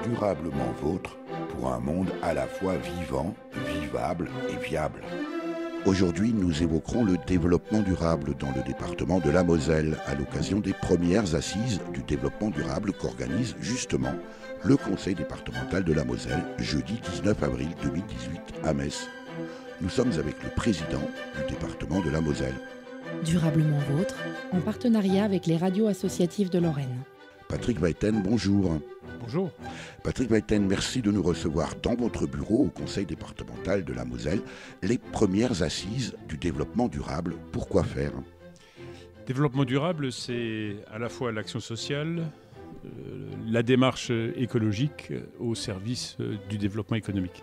Durablement vôtre, pour un monde à la fois vivant, vivable et viable. Aujourd'hui, nous évoquerons le développement durable dans le département de la Moselle, à l'occasion des premières assises du développement durable qu'organise justement le Conseil départemental de la Moselle, jeudi 19 avril 2018 à Metz. Nous sommes avec le président du département de la Moselle. Durablement vôtre, en partenariat avec les radios associatives de Lorraine. Patrick Weiten, bonjour. Bonjour. Patrick Weiten, merci de nous recevoir dans votre bureau au Conseil départemental de la Moselle. Les premières assises du développement durable, pourquoi faire ? Développement durable, c'est à la fois l'action sociale, la démarche écologique au service du développement économique.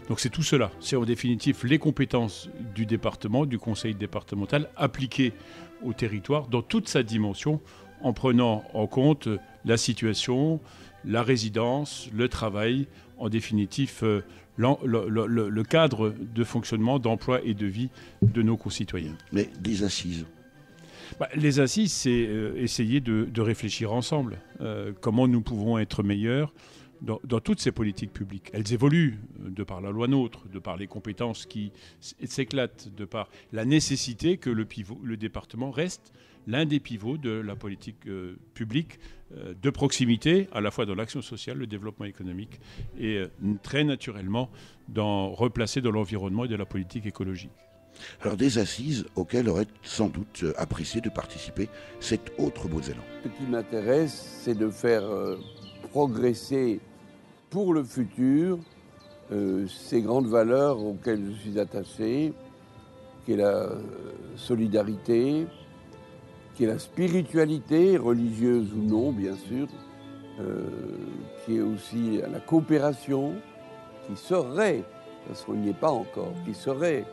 Donc c'est tout cela. C'est en définitive les compétences du département, du conseil départemental, appliquées au territoire dans toute sa dimension, en prenant en compte la situation, la résidence, le travail, en définitive le cadre de fonctionnement, d'emploi et de vie de nos concitoyens. Mais des assises ? Les assises, c'est essayer de réfléchir ensemble. Comment nous pouvons être meilleurs dans toutes ces politiques publiques. Elles évoluent de par la loi NOTRe, de par les compétences qui s'éclatent, de par la nécessité que le département reste l'un des pivots de la politique publique de proximité, à la fois dans l'action sociale, le développement économique et très naturellement replacé dans l'environnement et de la politique écologique. Alors des assises auxquelles aurait sans doute apprécié de participer cet autre Mosellan. Ce qui m'intéresse, c'est de faire progresser pour le futur ces grandes valeurs auxquelles je suis attaché, qui est la solidarité, qui est la spiritualité, religieuse ou non, bien sûr, qui est aussi la coopération, qui serait, parce qu'on n'y est pas encore, qui serait,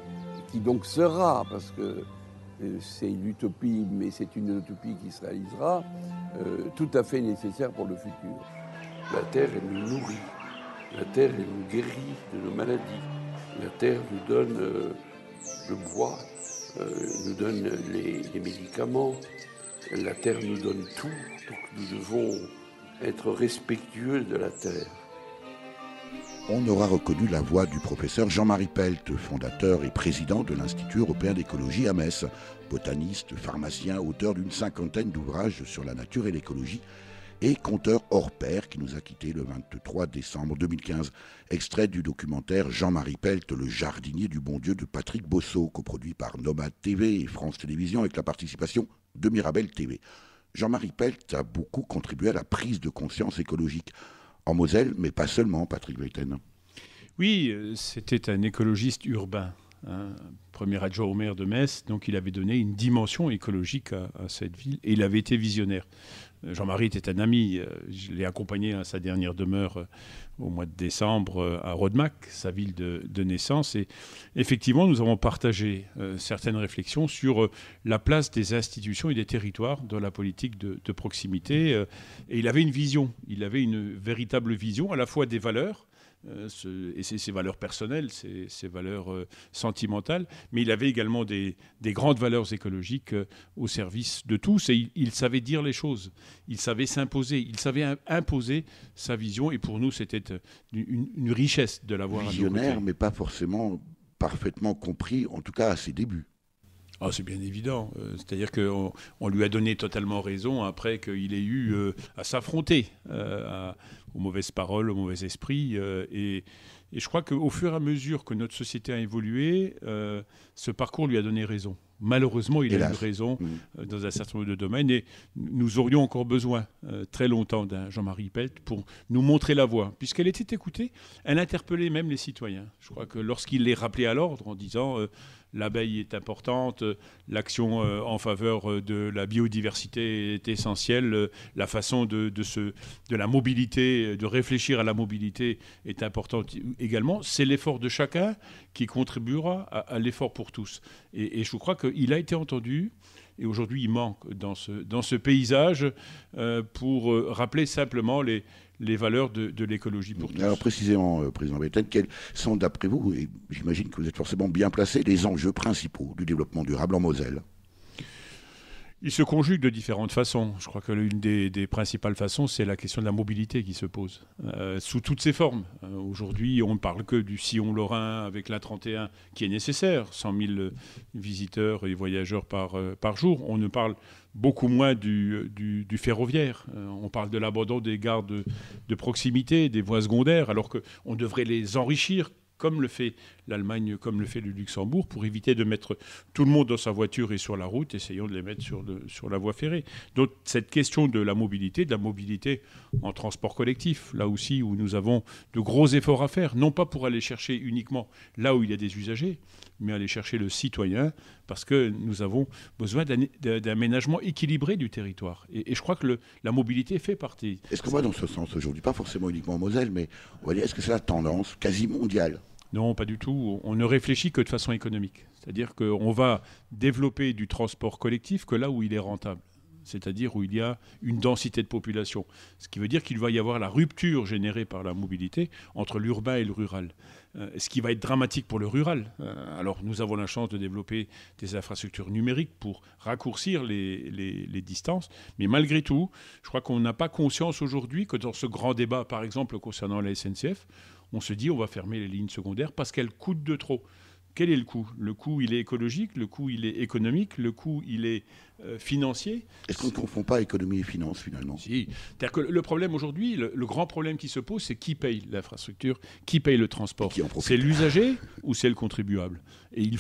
qui donc sera, parce que c'est l'utopie, mais c'est une utopie qui se réalisera, tout à fait nécessaire pour le futur. La terre, elle nous nourrit. La terre, elle nous guérit de nos maladies. La terre nous donne le bois, nous donne les médicaments. La terre nous donne tout. Donc nous devons être respectueux de la terre. On aura reconnu la voix du professeur Jean-Marie Pelt, fondateur et président de l'Institut européen d'écologie à Metz, botaniste, pharmacien, auteur d'une 50aine d'ouvrages sur la nature et l'écologie, et conteur hors pair qui nous a quittés le 23 décembre 2015. Extrait du documentaire Jean-Marie Pelt, le jardinier du bon Dieu de Patrick Bossot, coproduit par Nomade TV et France Télévisions avec la participation de Mirabel TV. Jean-Marie Pelt a beaucoup contribué à la prise de conscience écologique en Moselle, mais pas seulement, Patrick Weiten. Oui, c'était un écologiste urbain, premier adjoint au maire de Metz, donc il avait donné une dimension écologique à cette ville et il avait été visionnaire. Jean-Marie était un ami, je l'ai accompagné à sa dernière demeure au mois de décembre à Rodemack, sa ville de naissance. Et effectivement, nous avons partagé certaines réflexions sur la place des institutions et des territoires dans la politique de proximité. Et il avait une vision, il avait une véritable vision à la fois des valeurs, et ses valeurs personnelles, ses valeurs sentimentales, mais il avait également des grandes valeurs écologiques au service de tous, et il savait dire les choses, il savait s'imposer, il savait imposer sa vision, et pour nous c'était une richesse de l'avoir à nos côtés. Visionnaire, mais pas forcément parfaitement compris, en tout cas à ses débuts. Ah, c'est bien évident. C'est-à-dire qu'on lui a donné totalement raison après qu'il ait eu à s'affronter aux mauvaises paroles, aux mauvais esprits. Et je crois qu'au fur et à mesure que notre société a évolué, ce parcours lui a donné raison. Malheureusement, il a eu raison dans un certain nombre de domaines. Et nous aurions encore besoin très longtemps d'un Jean-Marie Pelt pour nous montrer la voie. Puisqu'elle était écoutée, elle interpellait même les citoyens. Je crois que lorsqu'il les rappelait à l'ordre en disant... l'abeille est importante, l'action en faveur de la biodiversité est essentielle, la façon de la mobilité, de réfléchir à la mobilité est importante également. C'est l'effort de chacun qui contribuera à l'effort pour tous. Et je crois qu'il a été entendu. Et aujourd'hui, il manque dans ce paysage pour rappeler simplement les valeurs de l'écologie pour tous. Alors précisément, Président Beytaine, quels sont d'après vous, et j'imagine que vous êtes forcément bien placé, les enjeux principaux du développement durable en Moselle ? Il se conjugue de différentes façons. Je crois que l'une des principales façons, c'est la question de la mobilité qui se pose, sous toutes ses formes. Aujourd'hui, on ne parle que du sillon lorrain avec l'A31 qui est nécessaire, 100 000 visiteurs et voyageurs par jour. On ne parle beaucoup moins du ferroviaire. On parle de l'abandon des gares de proximité, des voies secondaires, alors qu'on devrait les enrichir, comme le fait l'Allemagne, comme le fait le Luxembourg, pour éviter de mettre tout le monde dans sa voiture et sur la route, essayons de les mettre sur la voie ferrée. Donc cette question de la mobilité en transport collectif, là aussi où nous avons de gros efforts à faire, non pas pour aller chercher uniquement là où il y a des usagers, mais aller chercher le citoyen, parce que nous avons besoin d'un aménagement équilibré du territoire. Et je crois que la mobilité fait partie. Est-ce qu'on va dans ce sens aujourd'hui ? Pas forcément uniquement en Moselle, mais on va dire, est-ce que c'est la tendance quasi mondiale ? Non, pas du tout. On ne réfléchit que de façon économique. C'est-à-dire qu'on va développer du transport collectif que là où il est rentable. C'est-à-dire où il y a une densité de population. Ce qui veut dire qu'il va y avoir la rupture générée par la mobilité entre l'urbain et le rural. Ce qui va être dramatique pour le rural. Alors nous avons la chance de développer des infrastructures numériques pour raccourcir les distances. Mais malgré tout, je crois qu'on n'a pas conscience aujourd'hui que dans ce grand débat, par exemple concernant la SNCF, on se dit on va fermer les lignes secondaires parce qu'elles coûtent de trop. Quel est le coût ? Le coût, il est écologique, le coût, il est économique, le coût, il est financier. Est-ce qu'on ne confond pas économie et finance, finalement ? Si. C'est-à-dire que le problème aujourd'hui, le grand problème qui se pose, c'est qui paye l'infrastructure, qui paye le transport ? C'est l'usager ou c'est le contribuable ? Et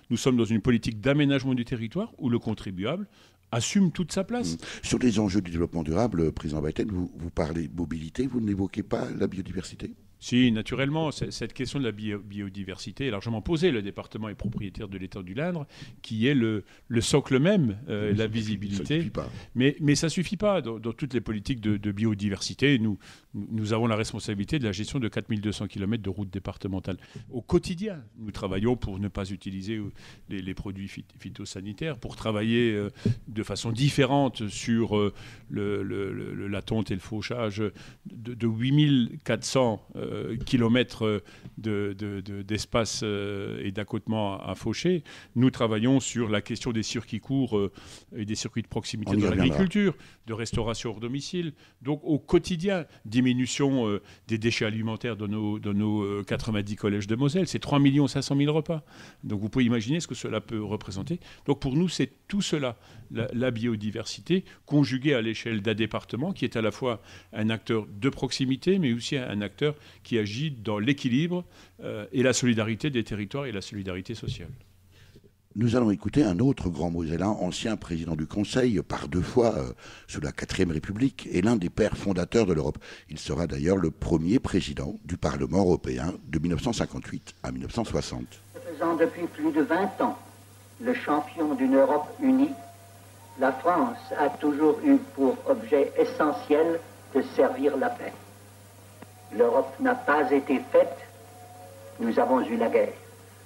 nous sommes dans une politique d'aménagement du territoire où le contribuable assume toute sa place. Sur les enjeux du développement durable, Président Beytaine, vous parlez de mobilité, vous n'évoquez pas la biodiversité ? Si, naturellement, cette question de la biodiversité est largement posée. Le département est propriétaire de l'étang du Lindre, qui est le socle même, la visibilité. Ça ne suffit pas. Mais ça ne suffit pas. Dans toutes les politiques de biodiversité, nous avons la responsabilité de la gestion de 4200 km de routes départementales. Au quotidien, nous travaillons pour ne pas utiliser les produits phytosanitaires, pour travailler de façon différente sur la tonte et le fauchage de 8400 kilomètres d'espace et d'accotement à faucher. Nous travaillons sur la question des circuits courts et des circuits de proximité de l'agriculture, de restauration hors domicile. Donc au quotidien, diminution des déchets alimentaires dans nos 90 collèges de Moselle. C'est 3 500 000 repas. Donc vous pouvez imaginer ce que cela peut représenter. Donc pour nous, c'est tout cela, la biodiversité, conjuguée à l'échelle d'un département qui est à la fois un acteur de proximité, mais aussi un acteur qui agit dans l'équilibre et la solidarité des territoires et la solidarité sociale. Nous allons écouter un autre grand Mosellan, ancien président du Conseil, par 2 fois sous la 4e République, et l'un des pères fondateurs de l'Europe. Il sera d'ailleurs le premier président du Parlement européen de 1958 à 1960. Faisant depuis plus de 20 ans le champion d'une Europe unie, la France a toujours eu pour objet essentiel de servir la paix. L'Europe n'a pas été faite, nous avons eu la guerre.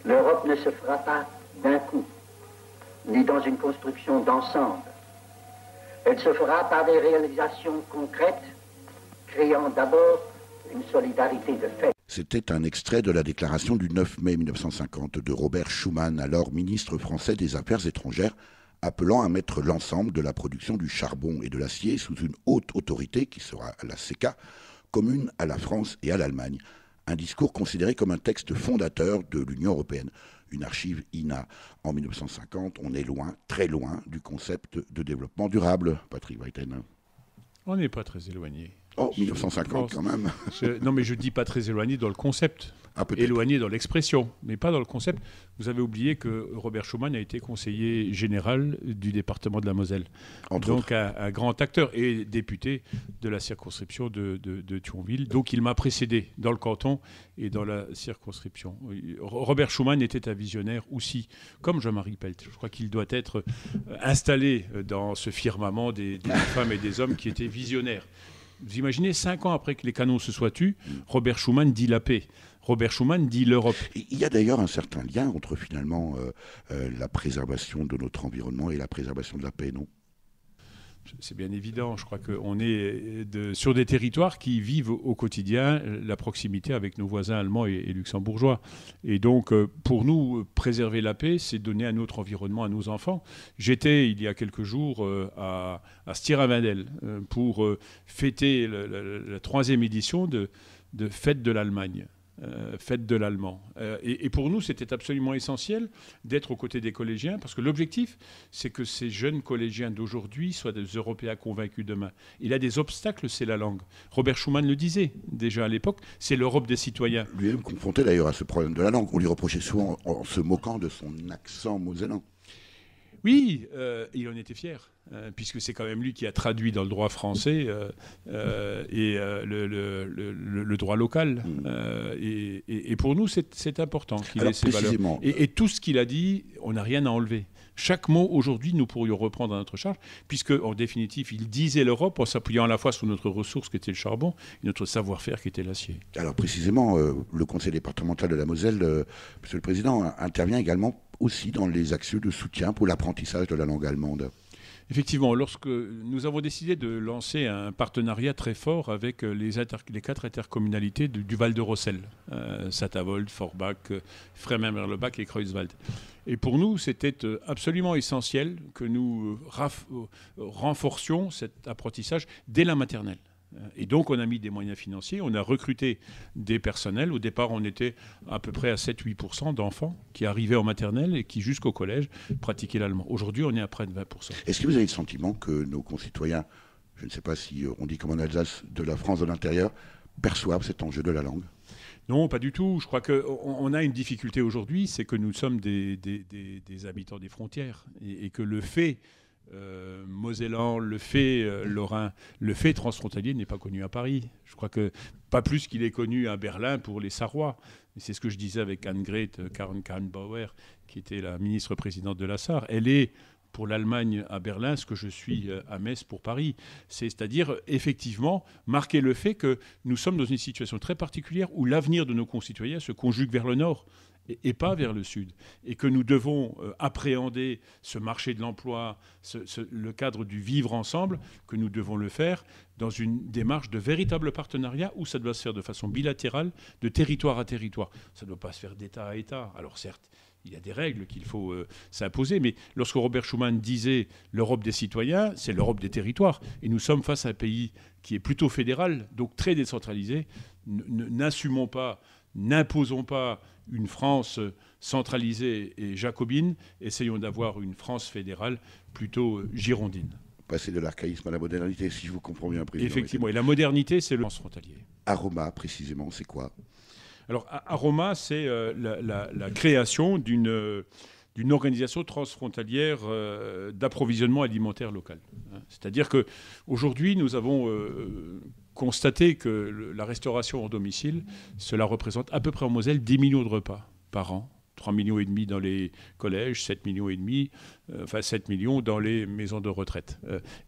L'Europe ne se fera pas d'un coup, ni dans une construction d'ensemble. Elle se fera par des réalisations concrètes, créant d'abord une solidarité de fait. C'était un extrait de la déclaration du 9 mai 1950 de Robert Schuman, alors ministre français des Affaires étrangères, appelant à mettre l'ensemble de la production du charbon et de l'acier sous une haute autorité, qui sera la CECA, commune à la France et à l'Allemagne. Un discours considéré comme un texte fondateur de l'Union européenne. Une archive INA. En 1950, on est loin, très loin, du concept de développement durable. Patrick Beytaine. On n'est pas très éloigné. Oh, 1950 quand même. Non, mais je ne dis pas très éloigné dans le concept. Éloigné dans l'expression, mais pas dans le concept. Vous avez oublié que Robert Schuman a été conseiller général du département de la Moselle. Donc un grand acteur et député de la circonscription de Thionville. Donc il m'a précédé dans le canton et dans la circonscription. Robert Schuman était un visionnaire aussi, comme Jean-Marie Pelt. Je crois qu'il doit être installé dans ce firmament des femmes et des hommes qui étaient visionnaires. Vous imaginez, 5 ans après que les canons se soient tus, Robert Schuman dit la paix. Robert Schuman dit l'Europe. Il y a d'ailleurs un certain lien entre finalement la préservation de notre environnement et la préservation de la paix, non ? C'est bien évident. Je crois qu'on est sur des territoires qui vivent au quotidien la proximité avec nos voisins allemands et luxembourgeois. Et donc, pour nous, préserver la paix, c'est donner un autre environnement à nos enfants. J'étais, il y a quelques jours, à Stier-Wendel pour fêter la 3e édition de Fête de l'Allemagne. Fête de l'allemand. Et pour nous, c'était absolument essentiel d'être aux côtés des collégiens, parce que l'objectif, c'est que ces jeunes collégiens d'aujourd'hui soient des Européens convaincus demain. Il a des obstacles, c'est la langue. Robert Schuman le disait déjà à l'époque, c'est l'Europe des citoyens. Lui-même confronté d'ailleurs à ce problème de la langue. On lui reprochait souvent en se moquant de son accent mosellan. Oui, il en était fier, puisque c'est quand même lui qui a traduit dans le droit français le droit local. Et pour nous, c'est important qu'il ait ces valeurs. Et tout ce qu'il a dit, on n'a rien à enlever. Chaque mot, aujourd'hui, nous pourrions reprendre à notre charge, puisque, en définitive, il disait l'Europe en s'appuyant à la fois sur notre ressource qui était le charbon et notre savoir-faire qui était l'acier. Alors, précisément, le conseil départemental de la Moselle, Monsieur le Président, intervient également aussi dans les actions de soutien pour l'apprentissage de la langue allemande. Effectivement, lorsque nous avons décidé de lancer un partenariat très fort avec les 4 intercommunalités du Val de Rossel, Sattavold, Forbach, Fremer-Merlebach et Kreuzwald. Et pour nous, c'était absolument essentiel que nous renforcions cet apprentissage dès la maternelle. Et donc, on a mis des moyens financiers, on a recruté des personnels. Au départ, on était à peu près à 7-8% d'enfants qui arrivaient en maternelle et qui, jusqu'au collège, pratiquaient l'allemand. Aujourd'hui, on est à près de 20%. Est-ce que vous avez le sentiment que nos concitoyens, je ne sais pas si on dit comme en Alsace, de la France de l'intérieur, perçoivent cet enjeu de la langue ? Non, pas du tout. Je crois qu'on a une difficulté aujourd'hui, c'est que nous sommes des habitants des frontières et que le fait mosellan, le fait lorrain, le fait transfrontalier n'est pas connu à Paris. Je crois que pas plus qu'il est connu à Berlin pour les Sarrois. Et c'est ce que je disais avec Annegret Kramp-Karrenbauer, qui était la ministre-présidente de la Sarre. Elle est pour l'Allemagne à Berlin ce que je suis à Metz pour Paris. C'est-à-dire, effectivement, marquer le fait que nous sommes dans une situation très particulière où l'avenir de nos concitoyens se conjugue vers le nord et pas vers le sud. Et que nous devons appréhender ce marché de l'emploi, le cadre du vivre ensemble, que nous devons le faire dans une démarche de véritable partenariat où ça doit se faire de façon bilatérale, de territoire à territoire. Ça ne doit pas se faire d'État à État. Alors certes, il y a des règles qu'il faut s'imposer, mais lorsque Robert Schuman disait l'Europe des citoyens, c'est l'Europe des territoires. Et nous sommes face à un pays qui est plutôt fédéral, donc très décentralisé. N'assumons pas, n'imposons pas une France centralisée et jacobine, essayons d'avoir une France fédérale plutôt girondine. Passer de l'archaïsme à la modernité, si je vous comprends bien, Président. Effectivement, et la modernité, c'est le transfrontalier. Aroma, précisément, c'est quoi ? Alors, Aroma, c'est la création d'une organisation transfrontalière d'approvisionnement alimentaire local. C'est-à-dire qu'aujourd'hui, nous avons constaté que la restauration hors domicile, cela représente à peu près en Moselle 10 millions de repas par an. 3,5 millions dans les collèges, 7,5 millions, 7 millions dans les maisons de retraite.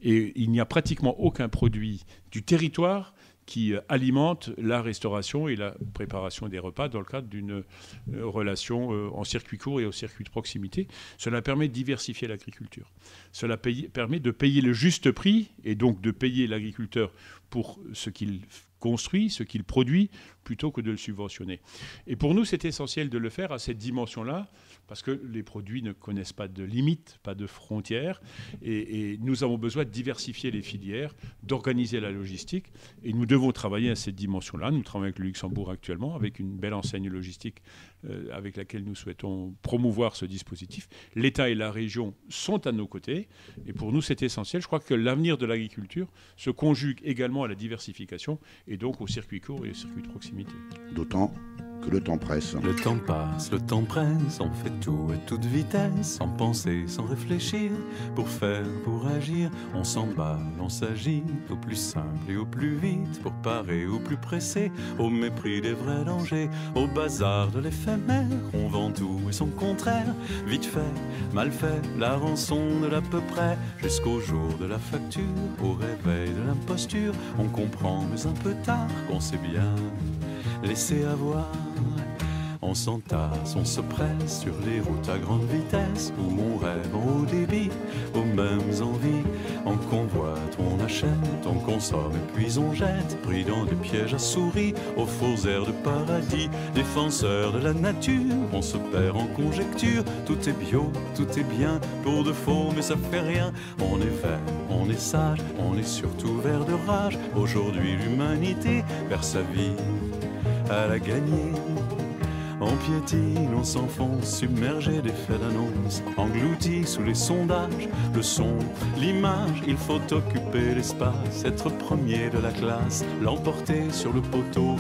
Et il n'y a pratiquement aucun produit du territoire qui alimente la restauration et la préparation des repas dans le cadre d'une relation en circuit court et au circuit de proximité. Cela permet de diversifier l'agriculture. Cela permet de payer le juste prix et donc de payer l'agriculteur pour ce qu'il construit, ce qu'il produit, plutôt que de le subventionner. Et pour nous, c'est essentiel de le faire à cette dimension-là, parce que les produits ne connaissent pas de limites, pas de frontières, et nous avons besoin de diversifier les filières, d'organiser la logistique, et nous devons travailler à cette dimension-là. Nous travaillons avec le Luxembourg actuellement, avec une belle enseigne logistique avec laquelle nous souhaitons promouvoir ce dispositif. L'État et la région sont à nos côtés, et pour nous, c'est essentiel. Je crois que l'avenir de l'agriculture se conjugue également à la diversification, et donc au circuit court et au circuit de proximité. D'autant que le temps presse. Le temps passe, le temps presse, on fait tout à toute vitesse, sans penser, sans réfléchir, pour faire, pour agir, on s'emballe, on s'agit, au plus simple et au plus vite, pour parer au plus pressé, au mépris des vrais dangers, au bazar de l'éphémère, on vend tout et son contraire, vite fait, mal fait, la rançon de l'à peu près, jusqu'au jour de la facture, au réveil de l'imposture, on comprend mais un peu tard qu'on sait bien laisser avoir. On s'entasse, on se presse sur les routes à grande vitesse où on rêve en haut débit, aux mêmes envies. On convoite, on achète, on consomme et puis on jette, pris dans des pièges à souris, aux faux airs de paradis. Défenseurs de la nature, on se perd en conjecture. Tout est bio, tout est bien, pour de faux mais ça fait rien. On est vert, on est sage, on est surtout vert de rage. Aujourd'hui l'humanité perd sa vie à la gagner. On piétine, on s'enfonce, submergé des faits d'annonce, englouti sous les sondages, le son, l'image. Il faut occuper l'espace, être premier de la classe, l'emporter sur le poteau,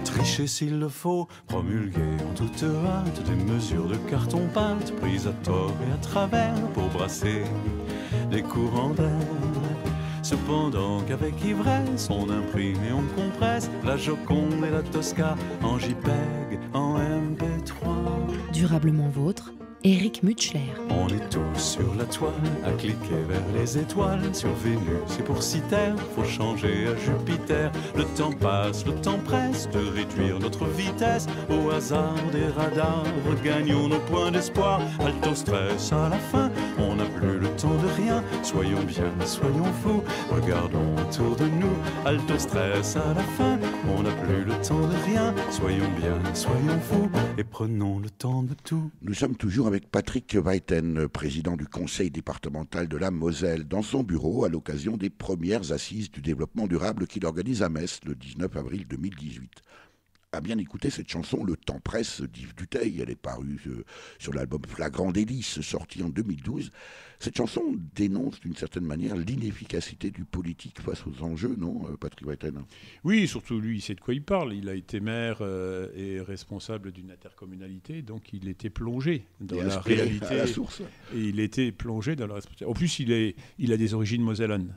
tricher s'il le faut, promulguer en toute hâte des mesures de carton-pâte, prises à tort et à travers pour brasser des courants d'air. Cependant qu'avec ivresse on imprime et on compresse la Joconde et la Tosca en JPEG, en MP3. Durablement vôtre, Éric Mutschler. On est tous sur la toile, à cliquer vers les étoiles. Sur Vénus et pour Citer, faut changer à Jupiter. Le temps passe, le temps presse de réduire notre vitesse. Au hasard des radars, regagnons nos points d'espoir. Alto stress à la fin, on n'a plus le temps de rien. Soyons bien, soyons fous, regardons autour de nous. Alto stress à la fin, on n'a plus le temps de rien. Soyons bien, soyons fous, et prenons le temps de tout. Nous sommes toujours avec Patrick Weiten, président du conseil départemental de la Moselle, dans son bureau à l'occasion des premières assises du développement durable qu'il organise à Metz le 19 avril 2018. À bien écouter cette chanson, Le temps presse d'Yves Duteil, elle est parue sur l'album Flagrant délice, sorti en 2012. Cette chanson dénonce d'une certaine manière l'inefficacité du politique face aux enjeux, non, Patrick Weiten? Oui, surtout lui, il sait de quoi il parle. Il a été maire et responsable d'une intercommunalité, donc il était plongé dans la réalité. À la source. Et il était plongé dans la responsabilité. En plus, il a des origines mosellanes.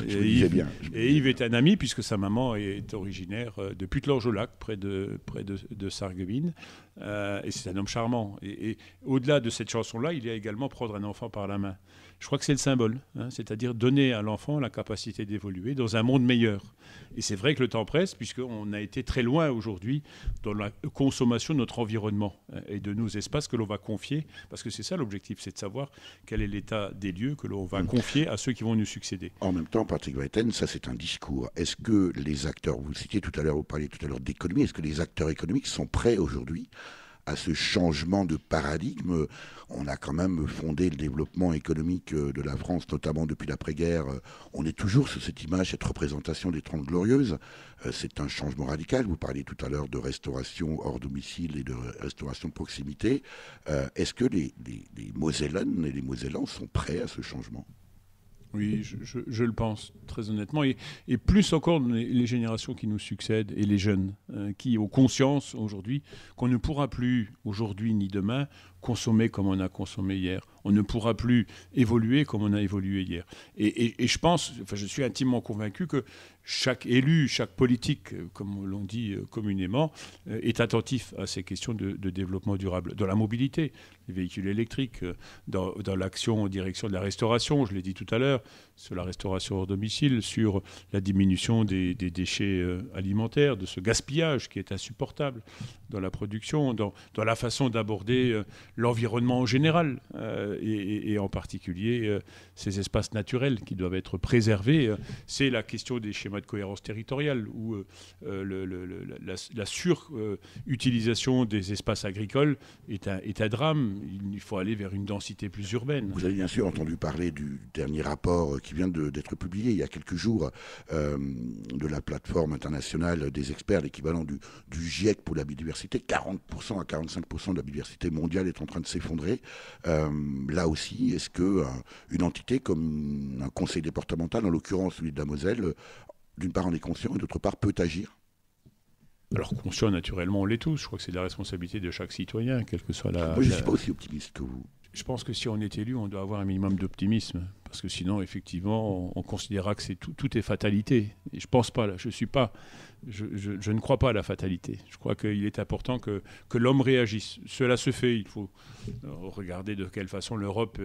Et Yves est un ami, puisque sa maman est originaire de Putelorge-au-Lac, près de Sarreguemines. Et c'est un homme charmant. Et au-delà de cette chanson-là, il y a également prendre un enfant par la main. Je crois que c'est le symbole, c'est-à-dire donner à l'enfant la capacité d'évoluer dans un monde meilleur. Et c'est vrai que le temps presse, puisqu'on a été très loin aujourd'hui dans la consommation de notre environnement et de nos espaces que l'on va confier, parce que c'est ça l'objectif, c'est de savoir quel est l'état des lieux que l'on va confier à ceux qui vont nous succéder. En même temps, Patrick Weiten, ça c'est un discours. Est-ce que les acteurs, vous citiez tout à l'heure, vous parliez tout à l'heure d'économie, est-ce que les acteurs économiques sont prêts aujourd'hui à ce changement de paradigme? On a quand même fondé le développement économique de la France, notamment depuis l'après-guerre. On est toujours sur cette image, cette représentation des 30 Glorieuses. C'est un changement radical. Vous parliez tout à l'heure de restauration hors domicile et de restauration de proximité. Est-ce que les Mosellanes et les Mosellans sont prêts à ce changement ? Oui, je le pense, très honnêtement. Et plus encore les générations qui nous succèdent et les jeunes qui ont conscience aujourd'hui qu'on ne pourra plus, aujourd'hui ni demain, consommer comme on a consommé hier. On ne pourra plus évoluer comme on a évolué hier. Et je pense, je suis intimement convaincu que chaque élu, chaque politique, comme l'on dit communément, est attentif à ces questions de développement durable. Dans la mobilité, les véhicules électriques, dans l'action en direction de la restauration, je l'ai dit tout à l'heure, sur la restauration hors domicile, sur la diminution des déchets alimentaires, de ce gaspillage qui est insupportable dans la production, dans la façon d'aborder l'environnement en général, et en particulier ces espaces naturels qui doivent être préservés. C'est la question des schémas de cohérence territoriale où la surutilisation des espaces agricoles est un drame. Il faut aller vers une densité plus urbaine. Vous avez bien sûr entendu parler du dernier rapport qui vient d'être publié il y a quelques jours de la plateforme internationale des experts, l'équivalent du GIEC pour la biodiversité. 40% à 45% de la biodiversité mondiale est en train de s'effondrer. Là aussi, est-ce qu'une entité comme un conseil départemental, en l'occurrence celui de la Moselle, d'une part en est conscient et d'autre part peut agir? Alors conscient, naturellement, on l'est tous. Je crois que c'est la responsabilité de chaque citoyen, quelle que soit la... Moi, je ne suis pas aussi optimiste que vous. Je pense que si on est élu, on doit avoir un minimum d'optimisme. Parce que sinon, effectivement, on considérera que tout est fatalité. Et je pense pas, là, je ne crois pas à la fatalité. Je crois qu'il est important que l'homme réagisse. Cela se fait. Il faut regarder de quelle façon l'Europe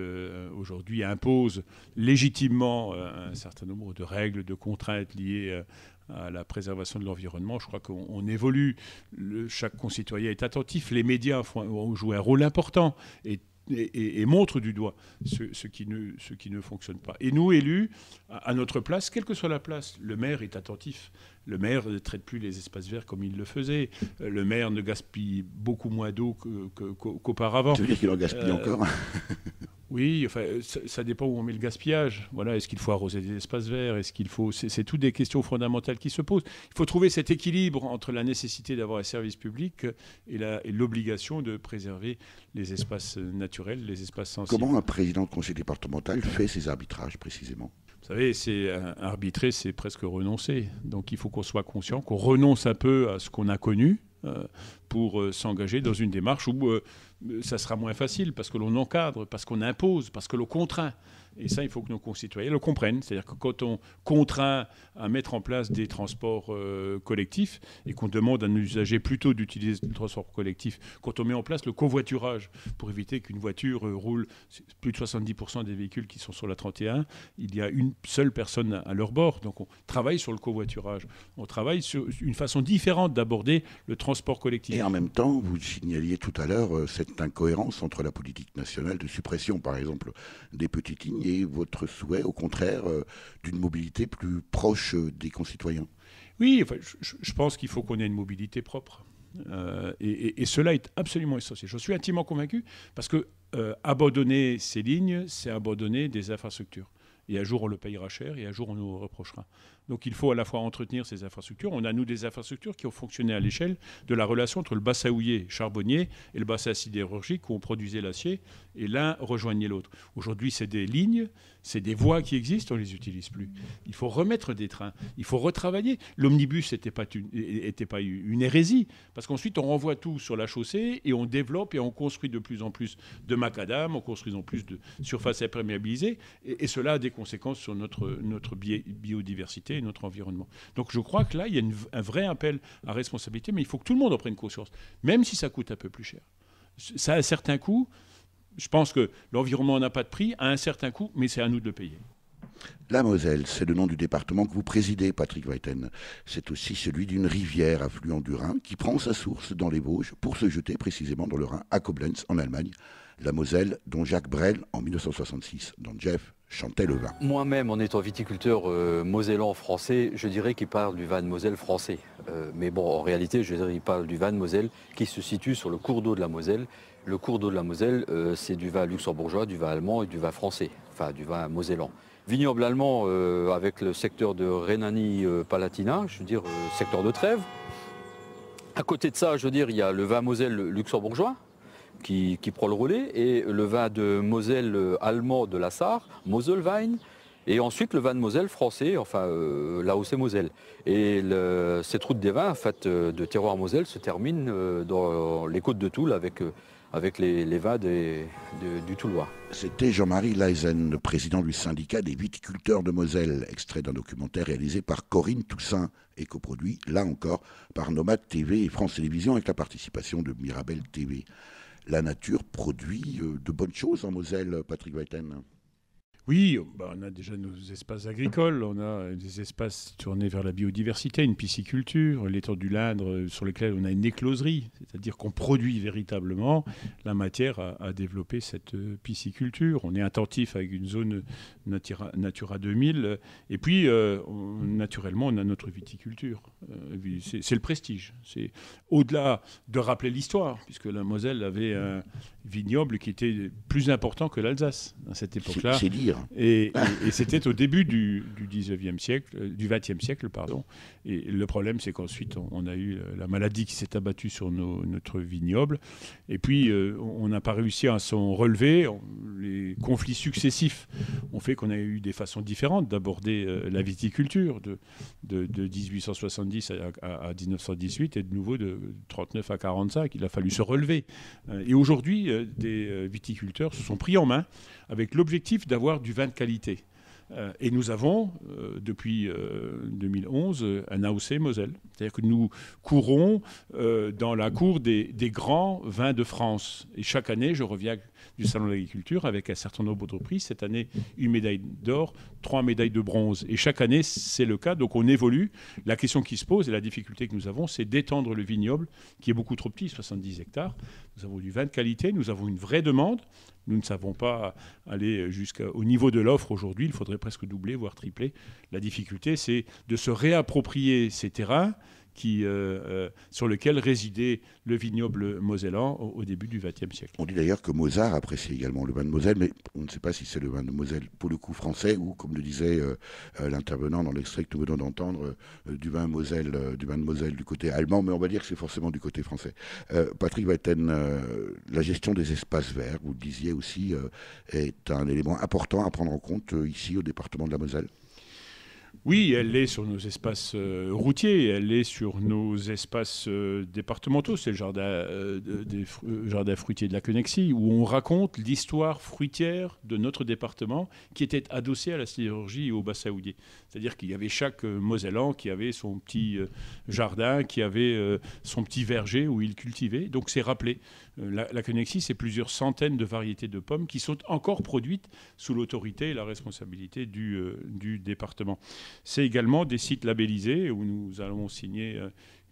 aujourd'hui impose légitimement un certain nombre de règles, de contraintes liées à la préservation de l'environnement. Je crois qu'on évolue, chaque concitoyen est attentif, les médias ont joué un rôle important et montrent du doigt ce qui ne fonctionne pas. Et nous, élus, à notre place, quelle que soit la place, le maire est attentif. Le maire ne traite plus les espaces verts comme il le faisait. Le maire ne gaspille beaucoup moins d'eau qu'auparavant. Tu veux dire qu'il en gaspille encore? Oui, enfin, ça dépend où on met le gaspillage. Voilà, est-ce qu'il faut arroser des espaces verts? Est-ce qu'il faut... C'est toutes des questions fondamentales qui se posent. Il faut trouver cet équilibre entre la nécessité d'avoir un service public et l'obligation de préserver les espaces naturels, les espaces sensibles. Comment un président de conseil départemental fait ses arbitrages précisément? Vous savez, arbitrer, c'est presque renoncer. Donc il faut qu'on soit conscient, qu'on renonce un peu à ce qu'on a connu pour s'engager dans une démarche où ça sera moins facile, parce que l'on encadre, parce qu'on impose, parce que l'on contraint. Et ça, il faut que nos concitoyens le comprennent. C'est-à-dire que quand on contraint à mettre en place des transports collectifs et qu'on demande à nos usagers plutôt d'utiliser le transport collectif, quand on met en place le covoiturage pour éviter qu'une voiture roule, plus de 70% des véhicules qui sont sur la 31, il y a une seule personne à leur bord. Donc on travaille sur le covoiturage. On travaille sur une façon différente d'aborder le transport collectif. Et en même temps, vous signaliez tout à l'heure cette incohérence entre la politique nationale de suppression, par exemple, des petites lignes et votre souhait, au contraire, d'une mobilité plus proche des concitoyens. Oui, enfin, je pense qu'il faut qu'on ait une mobilité propre. Et cela est absolument essentiel. Je suis intimement convaincu, parce que abandonner ces lignes, c'est abandonner des infrastructures. Et un jour, on le payera cher, et un jour, on nous reprochera. Donc il faut à la fois entretenir ces infrastructures. On a, nous, des infrastructures qui ont fonctionné à l'échelle de la relation entre le bassin houiller charbonnier et le bassin sidérurgique où on produisait l'acier, et l'un rejoignait l'autre. Aujourd'hui, c'est des lignes, c'est des voies qui existent, on ne les utilise plus. Il faut remettre des trains, il faut retravailler. L'omnibus n'était pas une hérésie, parce qu'ensuite, on renvoie tout sur la chaussée et on développe et on construit de plus en plus de macadam, on construit en plus de surfaces imperméabilisées, et cela a des conséquences sur notre biodiversité et notre environnement. Donc je crois que là, il y a un vrai appel à responsabilité, mais il faut que tout le monde en prenne conscience, même si ça coûte un peu plus cher. Ça a un certain coût. Je pense que l'environnement n'a pas de prix, à un certain coût, mais c'est à nous de le payer. La Moselle, c'est le nom du département que vous présidez, Patrick Weiten. C'est aussi celui d'une rivière affluent du Rhin qui prend sa source dans les Vosges pour se jeter précisément dans le Rhin à Koblenz, en Allemagne. La Moselle, dont Jacques Brel, en 1966, dans Jeff, chantait le vin. Moi-même, en étant viticulteur mosellan français, je dirais qu'il parle du vin de Moselle français. Mais bon, en réalité, je dirais qu'il parle du vin de Moselle qui se situe sur le cours d'eau de la Moselle. Le cours d'eau de la Moselle, c'est du vin luxembourgeois, du vin allemand et du vin français, enfin du vin mosellan. Vignoble allemand avec le secteur de Rhénanie-Palatinat, je veux dire secteur de Trèves. À côté de ça, je veux dire, il y a le vin Moselle luxembourgeois qui prend le relais, et le vin de Moselle allemand de la Sarre, Moselwein, et ensuite le vin de Moselle français, enfin là où c'est Moselle. Et cette route des vins, en fait, de terroir Moselle, se termine dans les côtes de Toul avec les vins du Toulois. C'était Jean-Marie Leisen, le président du syndicat des viticulteurs de Moselle, extrait d'un documentaire réalisé par Corinne Toussaint et coproduit, là encore, par Nomad TV et France Télévisions avec la participation de Mirabel TV. La nature produit de bonnes choses en Moselle, Patrick Weiten. Oui, on a déjà nos espaces agricoles, on a des espaces tournés vers la biodiversité, une pisciculture, l'étendue l'Indre sur lequel on a une écloserie, c'est-à-dire qu'on produit véritablement la matière à développer cette pisciculture. On est attentif avec une zone Natura 2000, et puis naturellement on a notre viticulture. C'est le prestige. C'est au-delà de rappeler l'histoire, puisque la Moselle avait un vignoble qui était plus important que l'Alsace à cette époque-là. C'est dire. Et c'était au début du 19e siècle, du 20e siècle, pardon. Et le problème, c'est qu'ensuite, on a eu la maladie qui s'est abattue sur notre vignoble. Et puis, on n'a pas réussi à s'en relever. Les conflits successifs ont fait qu'on a eu des façons différentes d'aborder la viticulture, de 1870 à 1918, et de nouveau de 39 à 45. Il a fallu se relever. Et aujourd'hui, des viticulteurs se sont pris en main avec l'objectif d'avoir du vin de qualité. Et nous avons, depuis 2011, un AOC Moselle. C'est-à-dire que nous courons dans la cour des grands vins de France. Et chaque année, je reviens du Salon de l'Agriculture avec un certain nombre de prix. Cette année, une médaille d'or, 3 médailles de bronze. Et chaque année, c'est le cas. Donc on évolue. La question qui se pose et la difficulté que nous avons, c'est d'étendre le vignoble, qui est beaucoup trop petit, 70 hectares. Nous avons du vin de qualité, nous avons une vraie demande. Nous ne savons pas aller jusqu'au niveau de l'offre aujourd'hui. Il faudrait presque doubler, voire tripler. La difficulté, c'est de se réapproprier ces terrains sur lesquels résidait le vignoble mosellan au début du XXe siècle. On dit d'ailleurs que Mozart appréciait également le vin de Moselle, mais on ne sait pas si c'est le vin de Moselle pour le coup français ou, comme le disait l'intervenant dans l'extrait que nous venons d'entendre, du vin de Moselle du côté allemand, mais on va dire que c'est forcément du côté français. Patrick Weiten, la gestion des espaces verts, vous le disiez aussi, est un élément important à prendre en compte ici au département de la Moselle. Oui, elle est sur nos espaces routiers, elle est sur nos espaces départementaux. C'est le jardin fruitier de la Connexie, où on raconte l'histoire fruitière de notre département qui était adossée à la sidérurgie et au bassin houiller. C'est-à-dire qu'il y avait chaque Mosellan qui avait son petit jardin, qui avait son petit verger où il cultivait. Donc c'est rappelé. La Connexie, c'est plusieurs centaines de variétés de pommes qui sont encore produites sous l'autorité et la responsabilité du département. C'est également des sites labellisés où nous allons signer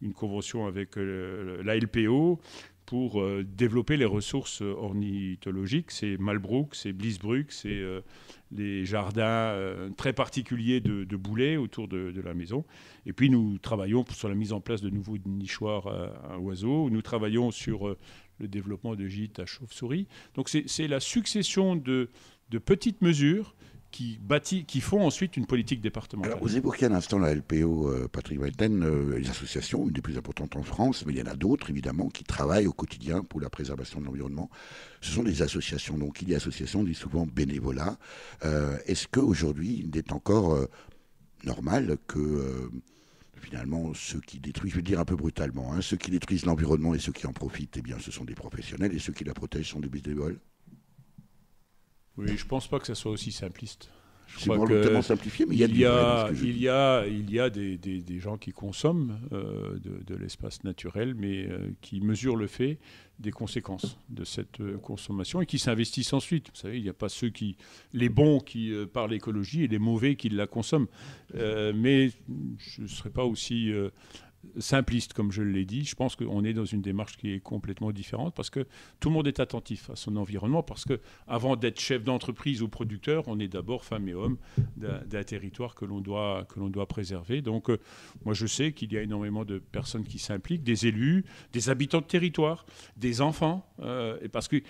une convention avec la LPO pour développer les ressources ornithologiques. C'est Malbrook, c'est Blisbruck, c'est les jardins très particuliers de boulets autour de la maison. Et puis nous travaillons sur la mise en place de nouveaux nichoirs à oiseaux. Nous travaillons sur le développement de gîtes à chauves-souris. Donc c'est la succession de petites mesures qui font ensuite une politique départementale. Alors, vous évoquiez à l'instant la LPO, Patrick Weiten, les associations, une des plus importantes en France, mais il y en a d'autres, évidemment, qui travaillent au quotidien pour la préservation de l'environnement. Ce sont des associations. Donc, il y a association, on dit souvent bénévolat. Est-ce qu'aujourd'hui, il est encore normal que... finalement, ceux qui détruisent, je vais dire un peu brutalement, ceux qui détruisent l'environnement et ceux qui en profitent, eh bien, ce sont des professionnels, et ceux qui la protègent sont des bénévoles? Oui, je ne pense pas que ça soit aussi simpliste. C'est tellement simplifié, mais il y a des gens qui consomment de l'espace naturel, mais qui mesurent le fait des conséquences de cette consommation et qui s'investissent ensuite. Vous savez, il n'y a pas les bons qui parlent écologie et les mauvais qui la consomment. Mais je ne serais pas aussi simpliste, comme je l'ai dit. Je pense qu'on est dans une démarche qui est complètement différente parce que tout le monde est attentif à son environnement, parce qu'avant d'être chef d'entreprise ou producteur, on est d'abord femme et homme d'un territoire que l'on doit préserver. Donc moi je sais qu'il y a énormément de personnes qui s'impliquent, des élus, des habitants de territoire, des enfants, et parce que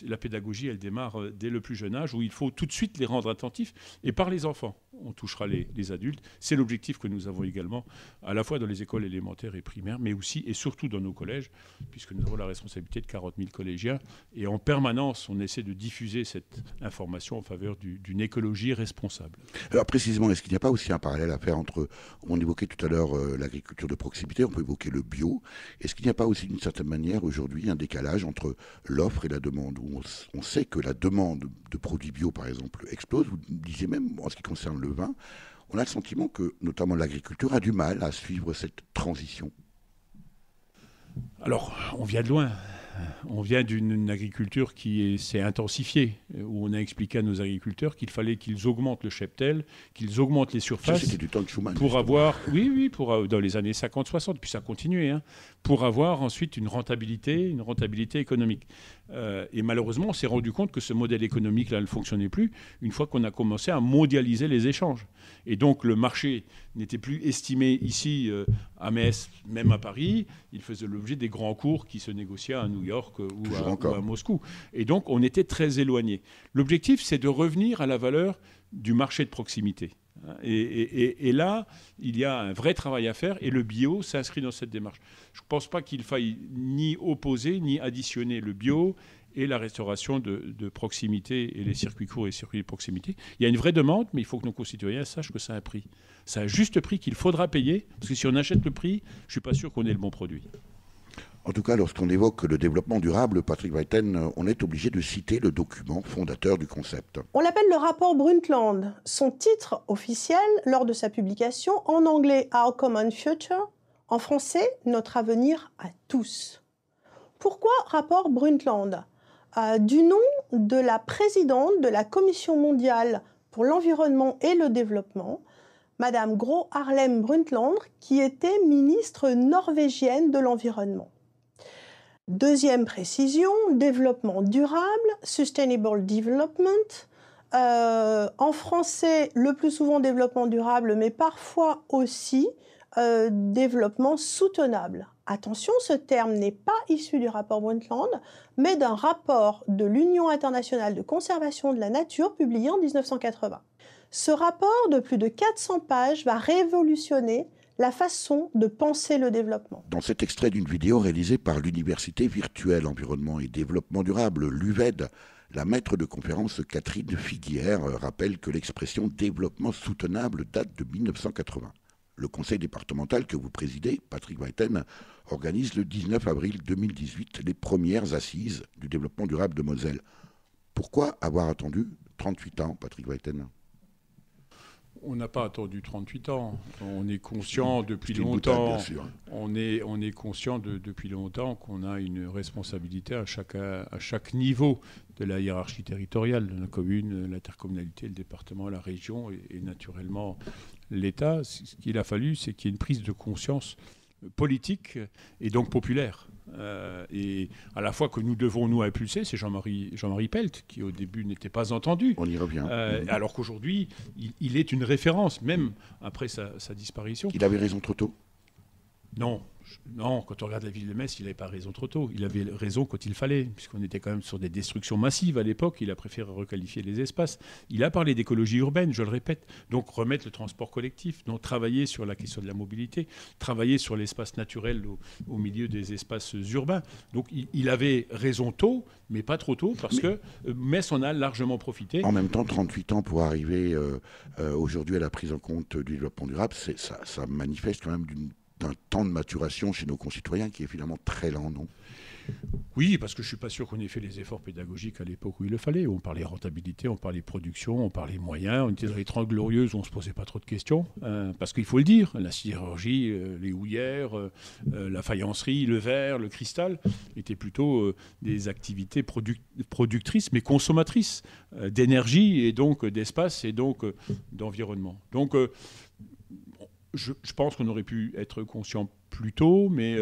la pédagogie elle démarre dès le plus jeune âge où il faut tout de suite les rendre attentifs, et par les enfants on touchera les adultes. C'est l'objectif que nous avons également à la fois dans les écoles élémentaires et primaires, mais aussi et surtout dans nos collèges, puisque nous avons la responsabilité de 40 000 collégiens. Et en permanence, on essaie de diffuser cette information en faveur d'une écologie responsable. Alors précisément, est-ce qu'il n'y a pas aussi un parallèle à faire entre, on évoquait tout à l'heure l'agriculture de proximité, on peut évoquer le bio. Est-ce qu'il n'y a pas aussi d'une certaine manière aujourd'hui un décalage entre l'offre et la demande, où on sait que la demande de produits bio, par exemple, explose. Vous disiez même, en ce qui concerne le vin, on a le sentiment que, notamment l'agriculture, a du mal à suivre cette transition. Alors, on vient de loin. On vient d'une agriculture qui s'est intensifiée, où on a expliqué à nos agriculteurs qu'il fallait qu'ils augmentent le cheptel, qu'ils augmentent les surfaces. Ça, c'était du temps de Schuman. Pour avoir, dans les années 50-60, puis ça a continué, pour avoir ensuite une rentabilité économique. Et malheureusement, on s'est rendu compte que ce modèle économique-là ne fonctionnait plus une fois qu'on a commencé à mondialiser les échanges. Et donc le marché n'était plus estimé ici à Metz, même à Paris. Il faisait l'objet des grands cours qui se négociaient à New York ou à Moscou. Et donc on était très éloignés. L'objectif, c'est de revenir à la valeur du marché de proximité. Et là, il y a un vrai travail à faire et le bio s'inscrit dans cette démarche. Je ne pense pas qu'il faille ni opposer ni additionner le bio et la restauration de proximité et les circuits courts et les circuits de proximité. Il y a une vraie demande, mais il faut que nos concitoyens sachent que ça a un prix. C'est un juste prix qu'il faudra payer, parce que si on achète le prix, je ne suis pas sûr qu'on ait le bon produit. En tout cas, lorsqu'on évoque le développement durable, Patrick Weiten, on est obligé de citer le document fondateur du concept. On l'appelle le rapport Brundtland. Son titre officiel, lors de sa publication, en anglais « Our Common Future », en français « Notre avenir à tous ». Pourquoi rapport Brundtland ? Du nom de la présidente de la Commission mondiale pour l'environnement et le développement, Madame Gro Harlem Brundtland, qui était ministre norvégienne de l'environnement. Deuxième précision, développement durable, sustainable development. En français, le plus souvent développement durable, mais parfois aussi développement soutenable. Attention, ce terme n'est pas issu du rapport Brundtland, mais d'un rapport de l'Union internationale de conservation de la nature publié en 1980. Ce rapport de plus de 400 pages va révolutionner la façon de penser le développement. Dans cet extrait d'une vidéo réalisée par l'Université virtuelle environnement et développement durable, l'UVED, la maître de conférence Catherine Figuière rappelle que l'expression développement soutenable date de 1980. Le conseil départemental que vous présidez, Patrick Weiten, organise le 19 avril 2018 les premières assises du développement durable de Moselle. Pourquoi avoir attendu 38 ans, Patrick Weiten ? On n'a pas attendu 38 ans. On est conscient depuis longtemps. On est conscient depuis longtemps qu'on a une responsabilité à chaque niveau de la hiérarchie territoriale, la commune, l'intercommunalité, le département, la région et naturellement l'État. Ce qu'il a fallu, c'est qu'il y ait une prise de conscience politique et donc populaire. Et à la fois que nous devons nous impulser, c'est Jean-Marie Pelt, qui au début n'était pas entendu. On y revient. Alors qu'aujourd'hui, il est une référence, même après sa disparition. Il avait raison trop tôt ? Non, quand on regarde la ville de Metz, il n'avait pas raison trop tôt. Il avait raison quand il fallait, puisqu'on était quand même sur des destructions massives à l'époque. Il a préféré requalifier les espaces. Il a parlé d'écologie urbaine, je le répète. Donc remettre le transport collectif, donc travailler sur la question de la mobilité, travailler sur l'espace naturel au milieu des espaces urbains. Donc il avait raison tôt, mais pas trop tôt, parce que Metz en a largement profité. En même temps, 38 ans pour arriver aujourd'hui à la prise en compte du développement durable, ça manifeste quand même d'un temps de maturation chez nos concitoyens qui est finalement très lent, non ? Oui, parce que je ne suis pas sûr qu'on ait fait les efforts pédagogiques à l'époque où il le fallait. On parlait rentabilité, on parlait production, on parlait moyens. On était dans les 30 glorieuses où on ne se posait pas trop de questions. Parce qu'il faut le dire, la sidérurgie, les houillères, la faïencerie, le verre, le cristal étaient plutôt des activités productrices, mais consommatrices d'énergie et donc d'espace et donc d'environnement. Donc, je pense qu'on aurait pu être conscient plus tôt, mais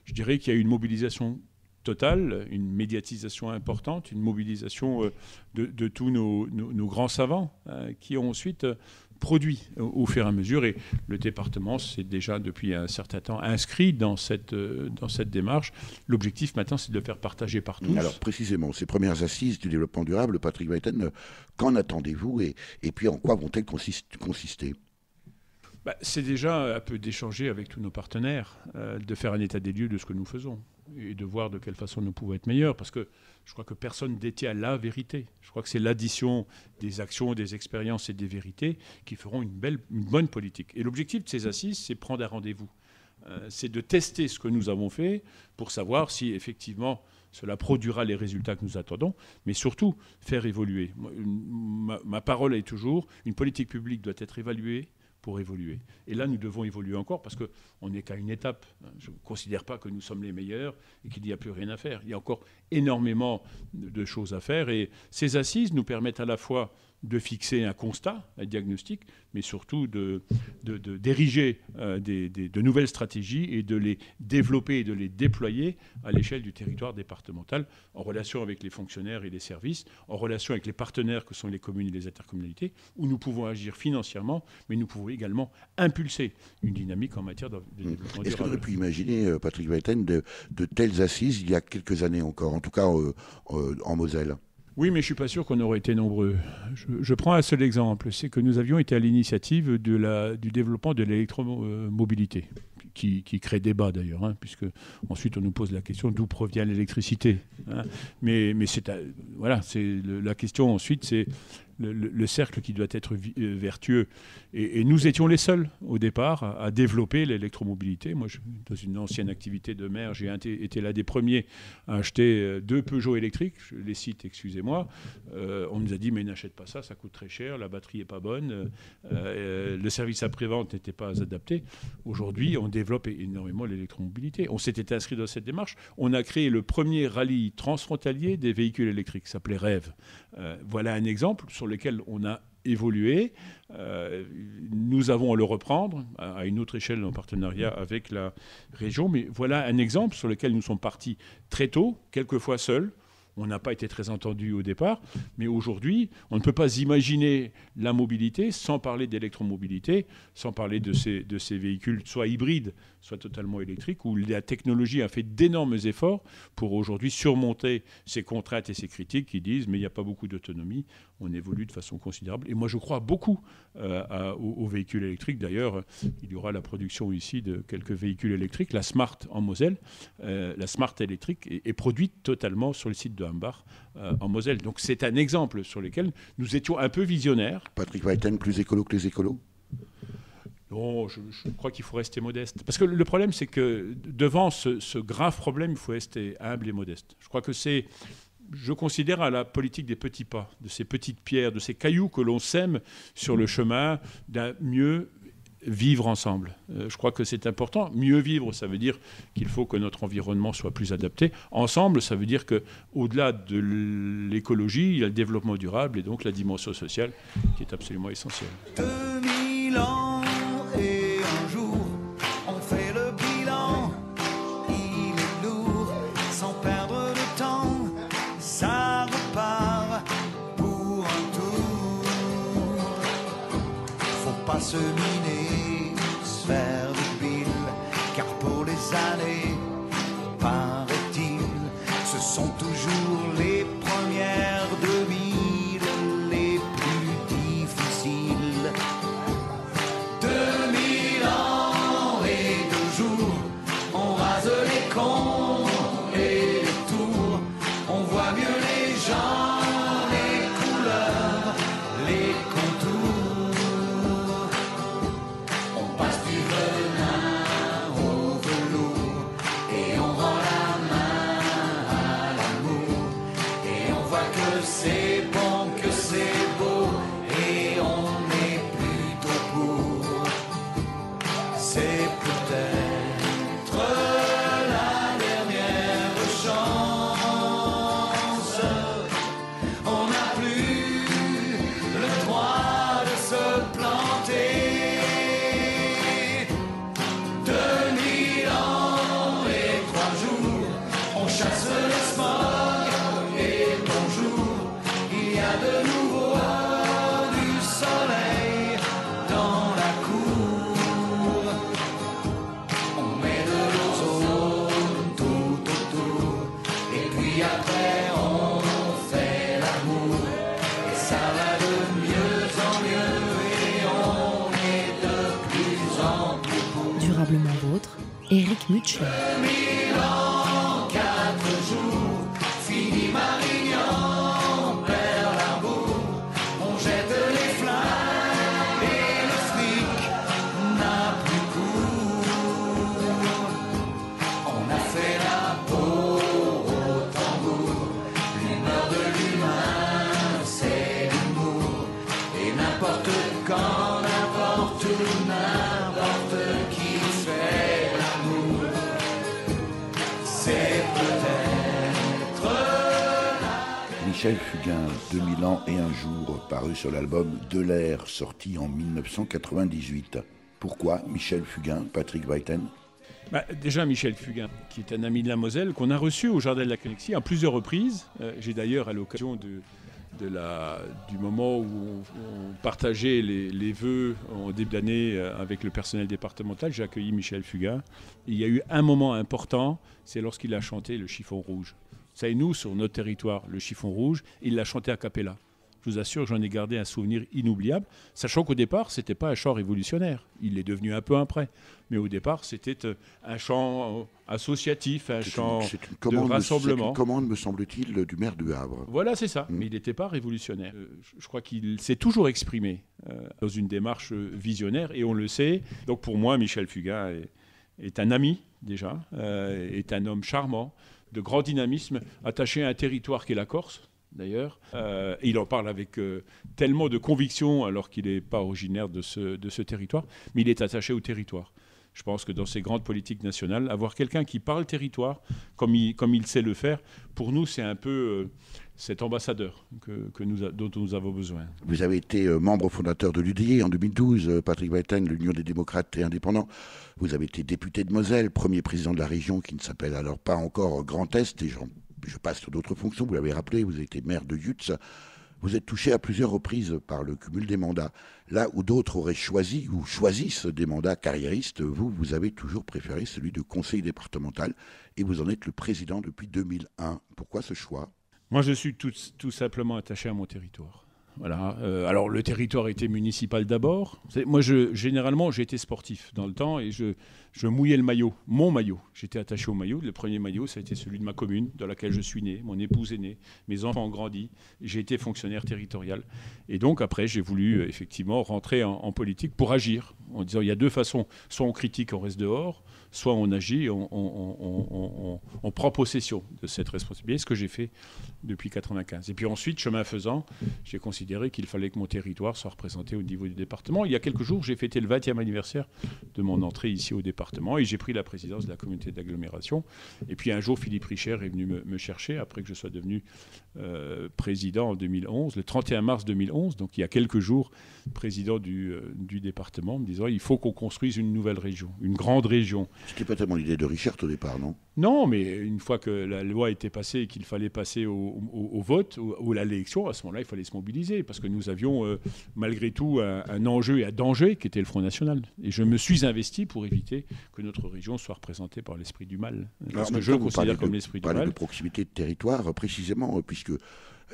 je dirais qu'il y a eu une mobilisation totale, une médiatisation importante, une mobilisation de tous nos grands savants qui ont ensuite produit au fur et à mesure. Et le département s'est déjà depuis un certain temps inscrit dans cette démarche. L'objectif maintenant, c'est de le faire partager par tous. Alors précisément, ces premières assises du développement durable, Patrick Weiten, qu'en attendez-vous et puis en quoi vont-elles consister ? C'est déjà un peu d'échanger avec tous nos partenaires, de faire un état des lieux de ce que nous faisons et de voir de quelle façon nous pouvons être meilleurs, parce que je crois que personne ne détient la vérité. Je crois que c'est l'addition des actions, des expériences et des vérités qui feront une bonne politique. Et l'objectif de ces assises, c'est prendre un rendez-vous. C'est de tester ce que nous avons fait pour savoir si effectivement cela produira les résultats que nous attendons, mais surtout faire évoluer. Ma parole est toujours, une politique publique doit être évaluée pour évoluer. Et là, nous devons évoluer encore parce qu'on n'est qu'à une étape. Je ne considère pas que nous sommes les meilleurs et qu'il n'y a plus rien à faire. Il y a encore énormément de choses à faire et ces assises nous permettent à la fois de fixer un constat, un diagnostic, mais surtout d'ériger de nouvelles stratégies et de les développer et de les déployer à l'échelle du territoire départemental, en relation avec les fonctionnaires et les services, en relation avec les partenaires que sont les communes et les intercommunalités, où nous pouvons agir financièrement, mais nous pouvons également impulser une dynamique en matière de développement durable. Est-ce qu'on aurait pu imaginer, Patrick Weiten, de telles assises il y a quelques années encore, en tout cas en Moselle ? Oui, mais je ne suis pas sûr qu'on aurait été nombreux. Je prends un seul exemple, c'est que nous avions été à l'initiative du développement de l'électromobilité, qui crée débat d'ailleurs, puisque ensuite on nous pose la question d'où provient l'électricité. Mais voilà, la question ensuite, c'est le cercle qui doit être vertueux. Et nous étions les seuls au départ à développer l'électromobilité. Moi, dans une ancienne activité de maire, j'ai été l'un des premiers à acheter 2 Peugeot électriques. Je les cite, excusez-moi. On nous a dit, mais n'achète pas ça, ça coûte très cher, la batterie n'est pas bonne, le service après-vente n'était pas adapté. Aujourd'hui, on développe énormément l'électromobilité. On s'était inscrit dans cette démarche. On a créé le premier rallye transfrontalier des véhicules électriques, ça s'appelait REV. Voilà un exemple sur lequel on a évolué. Nous avons à le reprendre à une autre échelle en partenariat avec la région. Mais voilà un exemple sur lequel nous sommes partis très tôt, quelquefois seuls. On n'a pas été très entendus au départ, mais aujourd'hui, on ne peut pas imaginer la mobilité sans parler d'électromobilité, sans parler de ces véhicules soit hybrides, soit totalement électriques, où la technologie a fait d'énormes efforts pour aujourd'hui surmonter ces contraintes et ces critiques qui disent « mais il n'y a pas beaucoup d'autonomie ». On évolue de façon considérable. Et moi, je crois beaucoup aux véhicules électriques. D'ailleurs, il y aura la production ici de quelques véhicules électriques. La Smart en Moselle, la Smart électrique est produite totalement sur le site de Hambach en Moselle. Donc c'est un exemple sur lequel nous étions un peu visionnaires. Patrick Weiten, plus écolo que les écolos ? Non, je crois qu'il faut rester modeste. Parce que le problème, c'est que devant ce grave problème, il faut rester humble et modeste. Je crois que je considère à la politique des petits pas, de ces petites pierres, de ces cailloux que l'on sème sur le chemin d'un mieux vivre ensemble. Je crois que c'est important. Mieux vivre, ça veut dire qu'il faut que notre environnement soit plus adapté. Ensemble, ça veut dire qu'au-delà de l'écologie, il y a le développement durable et donc la dimension sociale qui est absolument essentielle. 2000 ans et un jour, on fait le bilan. Il est lourd, sans perdre de temps. Ça repart pour un tour. Faut pas se miner, se faire de bile, car pour les années, paraît-il, ce sont toujours les premières 2000 les plus difficiles. 2000 ans et 2 jours, on rase les cons et les tours, on voit mieux les gens, les couleurs, les contours. On passe du venin au velours et on rend la main à l'amour. Et on voit que c'est bon, que c'est beau et on est plutôt pour. C'est peut-être la dernière chance. On n'a plus le droit de se planter. 2000 ans et 3 jours, on chasse le smog et bonjour, il y a de nouveau du soleil dans la cour. On met de l'ozone tout autour et puis après on fait l'amour et ça va de mieux en mieux et on est de plus en plus pour. Durablement vôtre, Éric Mutschler. 2000 ans, 4 jours, fini Marignan, perd l'arbour, on jette les flammes et le fric n'a plus cours. On a fait la peau au tambour, l'humeur de l'humain, c'est l'humour, et n'importe quand, n'importe où, n'importe qui fait l'amour. C'est peut-être Michel Fugain, 2000 ans et un jour, paru sur l'album De l'air, sorti en 1998. Pourquoi Michel Fugain, Patrick Weiten ? Déjà Michel Fugain, qui est un ami de la Moselle, qu'on a reçu au Jardin de la Connexie à plusieurs reprises. J'ai d'ailleurs, à l'occasion du moment où on partageait les vœux en début d'année avec le personnel départemental, j'ai accueilli Michel Fugain. Il y a eu un moment important, c'est lorsqu'il a chanté le Chiffon rouge. Vous savez, nous, sur notre territoire, le Chiffon rouge, il l'a chanté a cappella. Je vous assure, j'en ai gardé un souvenir inoubliable, sachant qu'au départ, ce n'était pas un chant révolutionnaire. Il est devenu un peu après. Mais au départ, c'était un chant associatif, un chant de rassemblement. C'est une commande, me semble-t-il, du maire du Havre. Voilà, c'est ça. Mais il n'était pas révolutionnaire. Je crois qu'il s'est toujours exprimé dans une démarche visionnaire, et on le sait. Donc pour moi, Michel Fugain est un ami, déjà, est un homme charmant, de grand dynamisme, attaché à un territoire qui est la Corse, d'ailleurs. Il en parle avec tellement de conviction, alors qu'il n'est pas originaire de ce territoire, mais il est attaché au territoire. Je pense que dans ces grandes politiques nationales, avoir quelqu'un qui parle territoire, comme il sait le faire, pour nous, c'est un peu cet ambassadeur dont nous avons besoin. Vous avez été membre fondateur de l'UDI en 2012, Patrick Weiten, l'Union des démocrates et indépendants. Vous avez été député de Moselle, premier président de la région qui ne s'appelle alors pas encore Grand Est, et je passe sur d'autres fonctions, vous l'avez rappelé, vous avez été maire de Yutz. Vous êtes touché à plusieurs reprises par le cumul des mandats. Là où d'autres auraient choisi ou choisissent des mandats carriéristes, vous avez toujours préféré celui de conseiller départemental et vous en êtes le président depuis 2001. Pourquoi ce choix ? Moi, je suis tout simplement attaché à mon territoire. Voilà. Alors, le territoire était municipal d'abord. Moi, généralement, j'ai été sportif dans le temps et je mouillais le maillot, mon maillot. J'étais attaché au maillot. Le premier maillot, ça a été celui de ma commune, dans laquelle je suis né. Mon épouse est née, mes enfants ont grandi. J'ai été fonctionnaire territorial. Et donc, après, j'ai voulu effectivement rentrer en politique pour agir, en disant il y a deux façons. Soit on critique, on reste dehors, soit on agit, on prend possession de cette responsabilité, ce que j'ai fait depuis 1995. Et puis ensuite, chemin faisant, j'ai considéré qu'il fallait que mon territoire soit représenté au niveau du département. Il y a quelques jours, j'ai fêté le 20e anniversaire de mon entrée ici au département et j'ai pris la présidence de la communauté d'agglomération. Et puis un jour, Philippe Richer est venu me chercher après que je sois devenu président en 2011, le 31 mars 2011, donc il y a quelques jours, président du département, me disant il faut qu'on construise une nouvelle région, une grande région. C'était pas tellement l'idée de Richert au départ, non ? Non, mais une fois que la loi était passée et qu'il fallait passer au vote ou à l'élection, à ce moment-là, il fallait se mobiliser parce que nous avions malgré tout un enjeu et un danger qui était le Front National. Et je me suis investi pour éviter que notre région soit représentée par l'esprit du mal. Parce que je le considère comme l'esprit du mal. Vous parlez de proximité de territoire, précisément, puisque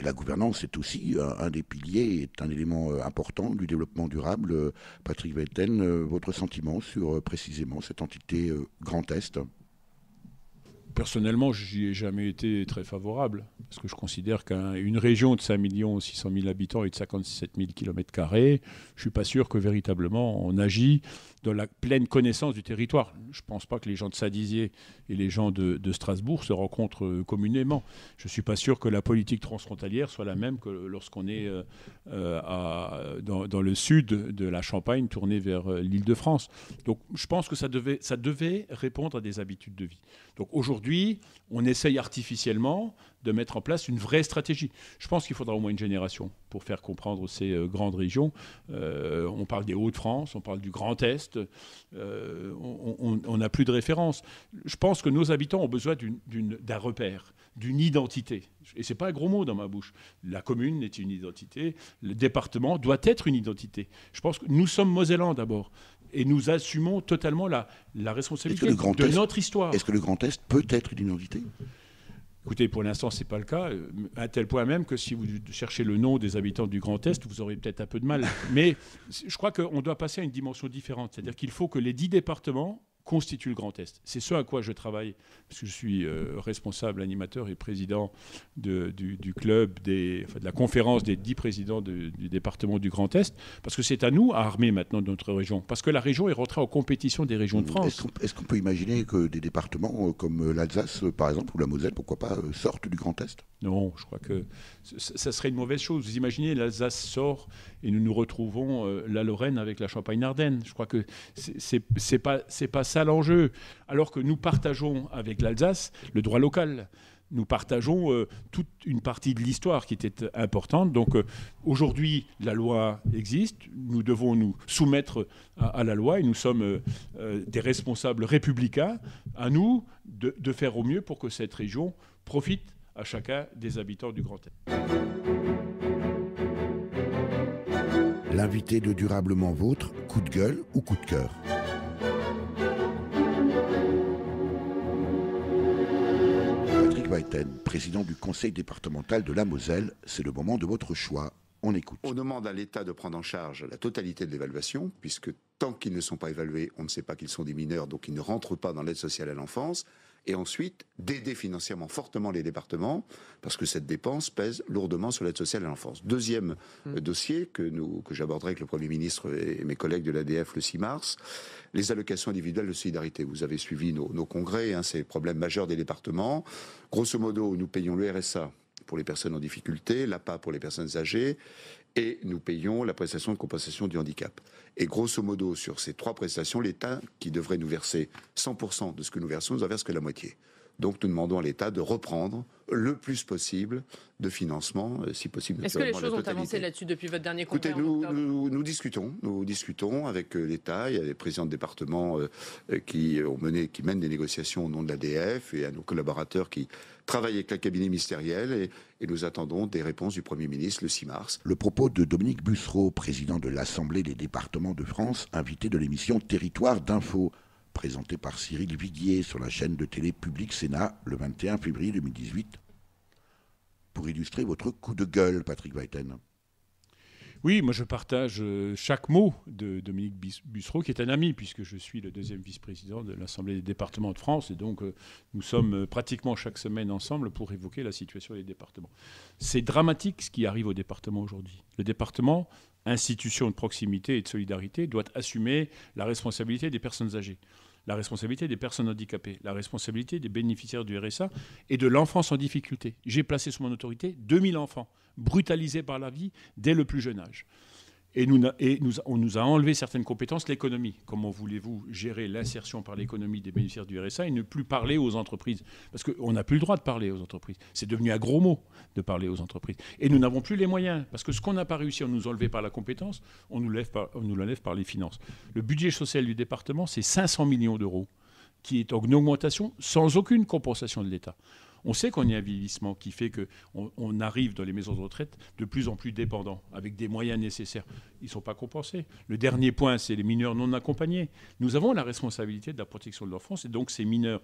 la gouvernance est aussi un des piliers, est un élément important du développement durable. Patrick Weiten, votre sentiment sur précisément cette entité Grand Est ? Personnellement, j'y ai jamais été très favorable, parce que je considère qu'une région de 5 600 000 habitants et de 57 000 km², je ne suis pas sûr que véritablement on agit dans la pleine connaissance du territoire. Je ne pense pas que les gens de Saint-Dizier et les gens de Strasbourg se rencontrent communément. Je ne suis pas sûr que la politique transfrontalière soit la même que lorsqu'on est dans le sud de la Champagne, tourné vers l'Île-de-France. Donc je pense que ça devait répondre à des habitudes de vie. Donc aujourd'hui, on essaye artificiellement de mettre en place une vraie stratégie. Je pense qu'il faudra au moins une génération pour faire comprendre ces grandes régions. On parle des Hauts-de-France, on parle du Grand Est, on n'a plus de référence. Je pense que nos habitants ont besoin d'un repère, d'une identité. Et ce n'est pas un gros mot dans ma bouche. La commune est une identité, le département doit être une identité. Je pense que nous sommes Mosellans d'abord. Et nous assumons totalement la responsabilité de notre histoire. Est-ce que le Grand Est peut être une identité ? Écoutez, pour l'instant, ce n'est pas le cas, à tel point même que si vous cherchez le nom des habitants du Grand Est, vous aurez peut-être un peu de mal. Mais je crois qu'on doit passer à une dimension différente. C'est-à-dire qu'il faut que les 10 départements constituent le Grand Est. C'est ce à quoi je travaille, parce que je suis responsable, animateur et président du club, de la conférence des 10 présidents du département du Grand Est, parce que c'est à nous à armer maintenant notre région, parce que la région est rentrée en compétition des régions de France. Est-ce qu'on peut imaginer que des départements comme l'Alsace, par exemple, ou la Moselle, pourquoi pas, sortent du Grand Est ? Non, je crois que ça serait une mauvaise chose. Vous imaginez, l'Alsace sort et nous nous retrouvons la Lorraine avec la Champagne-Ardenne. Je crois que c'est pas ça l'enjeu. Alors que nous partageons avec l'Alsace le droit local. Nous partageons toute une partie de l'histoire qui était importante. Donc aujourd'hui, la loi existe. Nous devons nous soumettre à la loi et nous sommes des responsables républicains. À nous de faire au mieux pour que cette région profite à chacun des habitants du Grand Est. L'invité de Durablement Vôtre, coup de gueule ou coup de cœur ? Patrick Weiten, président du conseil départemental de la Moselle, c'est le moment de votre choix. On écoute. On demande à l'État de prendre en charge la totalité de l'évaluation, puisque tant qu'ils ne sont pas évalués, on ne sait pas qu'ils sont des mineurs, donc ils ne rentrent pas dans l'aide sociale à l'enfance. Et ensuite, d'aider financièrement fortement les départements, parce que cette dépense pèse lourdement sur l'aide sociale à l'enfance. Deuxième dossier que j'aborderai avec le Premier ministre et mes collègues de l'ADF le 6 mars, les allocations individuelles de solidarité. Vous avez suivi nos congrès, c'est le problème majeur des départements. Grosso modo, nous payons le RSA pour les personnes en difficulté, l'APA pour les personnes âgées, et nous payons la prestation de compensation du handicap. Et grosso modo, sur ces 3 prestations, l'État, qui devrait nous verser 100% de ce que nous versons, nous en verse que la moitié. Donc nous demandons à l'État de reprendre le plus possible de financement, si possible. Est-ce que les choses ont avancé là-dessus depuis votre dernier congrès? Écoutez, nous discutons avec l'État. Il y a des présidents de département qui mènent des négociations au nom de l'ADF, et à nos collaborateurs qui travaillent avec le cabinet ministériel, et nous attendons des réponses du Premier ministre le 6 mars. Le propos de Dominique Bussereau, président de l'Assemblée des départements de France, invité de l'émission Territoire d'Info, présenté par Cyril Viguier sur la chaîne de télé Public Sénat le 21 février 2018. Pour illustrer votre coup de gueule, Patrick Weiten. Oui, moi je partage chaque mot de Dominique Bussereau, qui est un ami, puisque je suis le 2e vice-président de l'Assemblée des départements de France, et donc nous sommes pratiquement chaque semaine ensemble pour évoquer la situation des départements. C'est dramatique ce qui arrive au département aujourd'hui. Le département, institution de proximité et de solidarité, doit assumer la responsabilité des personnes âgées, la responsabilité des personnes handicapées, la responsabilité des bénéficiaires du RSA et de l'enfance en difficulté. J'ai placé sous mon autorité 2000 enfants brutalisés par la vie dès le plus jeune âge. Et on nous a enlevé certaines compétences, l'économie. Comment voulez-vous gérer l'insertion par l'économie des bénéficiaires du RSA et ne plus parler aux entreprises? Parce qu'on n'a plus le droit de parler aux entreprises. C'est devenu un gros mot de parler aux entreprises. Et nous n'avons plus les moyens. Parce que ce qu'on n'a pas réussi à nous enlever par la compétence, on nous l'enlève par les finances. Le budget social du département, c'est 500 millions d'euros, qui est en augmentation sans aucune compensation de l'État. On sait qu'on y a un vieillissement qui fait qu'on arrive dans les maisons de retraite de plus en plus dépendants, avec des moyens nécessaires. Ils ne sont pas compensés. Le dernier point, c'est les mineurs non accompagnés. Nous avons la responsabilité de la protection de l'enfance, et donc ces mineurs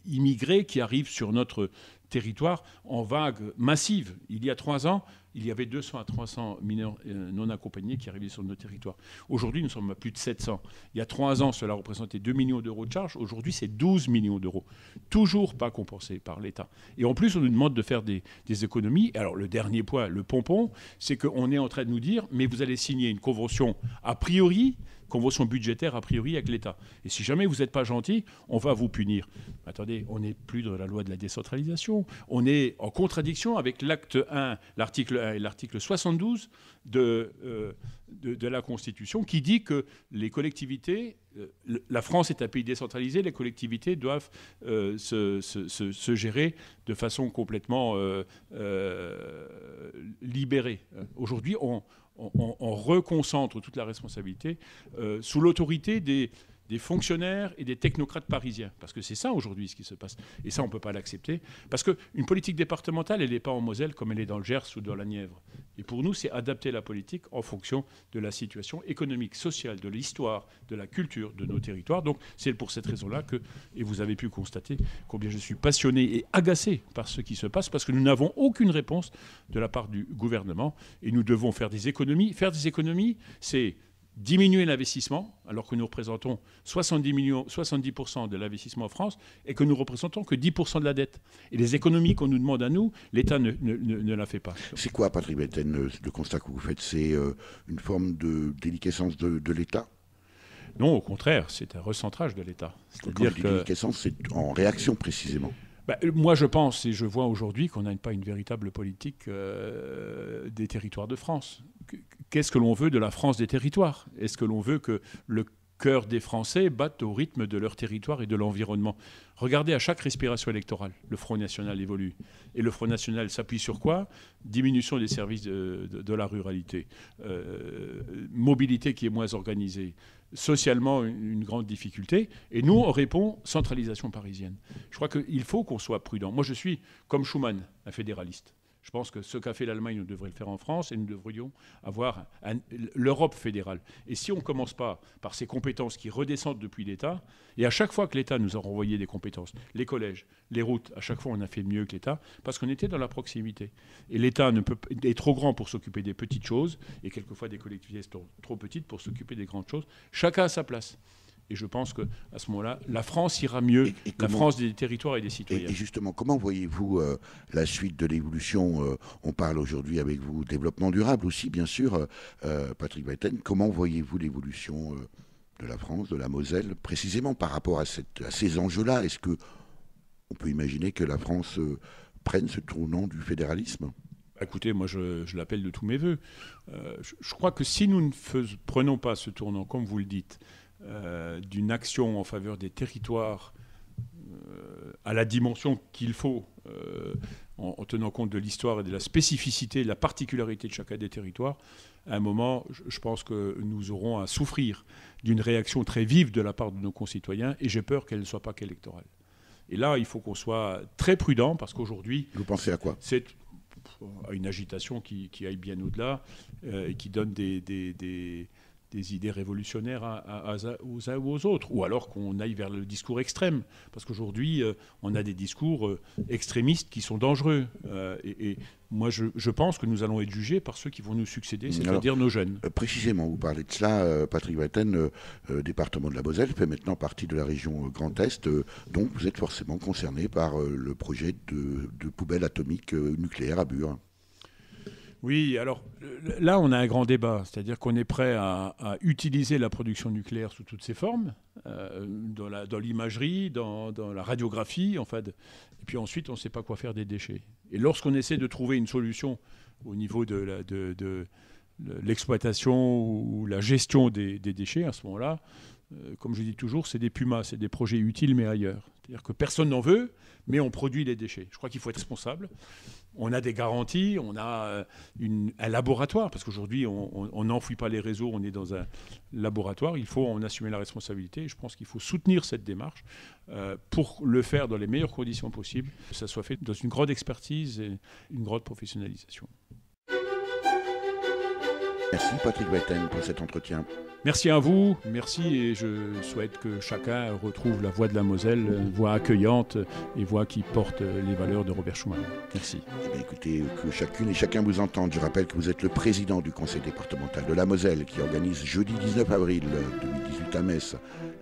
immigrés qui arrivent sur notre territoire en vague massive. Il y a 3 ans, il y avait 200 à 300 mineurs non accompagnés qui arrivaient sur notre territoire. Aujourd'hui, nous sommes à plus de 700. Il y a 3 ans, cela représentait 2 millions d'euros de charges. Aujourd'hui, c'est 12 millions d'euros. Toujours pas compensés par l'État. Et en plus, on nous demande de faire des économies. Alors, le dernier point, le pompon, c'est qu'on est en train de nous dire, mais vous allez signer une convention a priori, convention budgétaire a priori avec l'État. Et si jamais vous n'êtes pas gentil, on va vous punir. Attendez, on n'est plus dans la loi de la décentralisation. On est en contradiction avec l'acte 1, l'article 1 et l'article 72 de la Constitution, qui dit que les collectivités, la France est un pays décentralisé, les collectivités doivent se gérer de façon complètement libérée. Aujourd'hui, on reconcentre toute la responsabilité sous l'autorité des fonctionnaires et des technocrates parisiens. Parce que c'est ça aujourd'hui ce qui se passe. Et ça, on ne peut pas l'accepter. Parce qu'une politique départementale, elle n'est pas en Moselle comme elle est dans le Gers ou dans la Nièvre. Et pour nous, c'est adapter la politique en fonction de la situation économique, sociale, de l'histoire, de la culture de nos territoires. Donc c'est pour cette raison-là que, et vous avez pu constater combien je suis passionné et agacé par ce qui se passe, parce que nous n'avons aucune réponse de la part du gouvernement. Et nous devons faire des économies. Faire des économies, c'est diminuer l'investissement, alors que nous représentons 70% de l'investissement en France et que nous représentons que 10% de la dette. Et les économies qu'on nous demande à nous, l'État ne la fait pas. C'est quoi, Patrick Weiten, le constat que vous faites? C'est une forme de déliquescence de l'État? Non, au contraire, c'est un recentrage de l'État. C'est-à-dire que déliquescence, c'est en réaction précisément. Moi, je pense et je vois aujourd'hui qu'on n'a pas une véritable politique des territoires de France. Qu'est-ce que l'on veut de la France des territoires? Est-ce que l'on veut que le cœur des Français batte au rythme de leur territoire et de l'environnement? Regardez à chaque respiration électorale, le Front National évolue. Et le Front National s'appuie sur quoi? Diminution des services de la ruralité, mobilité qui est moins organisée, socialement une grande difficulté. Et nous, on répond centralisation parisienne. Je crois qu'il faut qu'on soit prudent. Moi, je suis, comme Schuman, un fédéraliste. Je pense que ce qu'a fait l'Allemagne, nous devrions le faire en France et nous devrions avoir l'Europe fédérale. Et si on ne commence pas par ces compétences qui redescendent depuis l'État, et à chaque fois que l'État nous a renvoyé des compétences, les collèges, les routes, à chaque fois on a fait mieux que l'État, parce qu'on était dans la proximité. Et l'État est trop grand pour s'occuper des petites choses, et quelquefois des collectivités trop petites pour s'occuper des grandes choses. Chacun a sa place. Et je pense qu'à ce moment-là, la France ira mieux, la France des territoires et des citoyens. Et justement, comment voyez-vous la suite de l'évolution on parle aujourd'hui avec vous développement durable aussi, bien sûr. Patrick Weiten, comment voyez-vous l'évolution de la France, de la Moselle, précisément par rapport à ces enjeux-là? Est-ce qu'on peut imaginer que la France prenne ce tournant du fédéralisme? Écoutez, moi je l'appelle de tous mes voeux. Je crois que si nous ne prenons pas ce tournant, comme vous le dites, d'une action en faveur des territoires à la dimension qu'il faut, en tenant compte de l'histoire et de la spécificité, de la particularité de chacun des territoires, à un moment, je pense que nous aurons à souffrir d'une réaction très vive de la part de nos concitoyens, et j'ai peur qu'elle ne soit pas qu'électorale. Et là, il faut qu'on soit très prudent, parce qu'aujourd'hui... Vous pensez à quoi? C'est à une agitation qui aille bien au-delà et qui donne des idées révolutionnaires aux uns ou aux autres, ou alors qu'on aille vers le discours extrême, parce qu'aujourd'hui on a des discours extrémistes qui sont dangereux, et moi je pense que nous allons être jugés par ceux qui vont nous succéder, c'est-à-dire nos jeunes. Précisément, vous parlez de cela, Patrick Weiten, département de la Moselle fait maintenant partie de la région Grand Est, donc vous êtes forcément concerné par le projet de poubelle atomique nucléaire à Bure. Oui, alors là, on a un grand débat. C'est-à-dire qu'on est prêt à utiliser la production nucléaire sous toutes ses formes, dans l'imagerie, dans la radiographie, enfin. Et puis ensuite, on ne sait pas quoi faire des déchets. Et lorsqu'on essaie de trouver une solution au niveau de l'exploitation ou la gestion des déchets, à ce moment-là, comme je dis toujours, c'est des PUMA, c'est des projets utiles mais ailleurs. C'est-à-dire que personne n'en veut, mais on produit les déchets. Je crois qu'il faut être responsable. On a des garanties, on a un laboratoire, parce qu'aujourd'hui, on n'enfouit pas les réseaux, on est dans un laboratoire. Il faut en assumer la responsabilité. Et je pense qu'il faut soutenir cette démarche pour le faire dans les meilleures conditions possibles, que ça soit fait dans une grande expertise et une grande professionnalisation. Merci Patrick Weiten pour cet entretien. Merci à vous, merci, et je souhaite que chacun retrouve la voix de la Moselle, voix accueillante et voix qui porte les valeurs de Robert Schuman. Merci. Eh bien, écoutez, que chacune et chacun vous entende. Je rappelle que vous êtes le président du conseil départemental de la Moselle qui organise jeudi 19 avril 2018 à Metz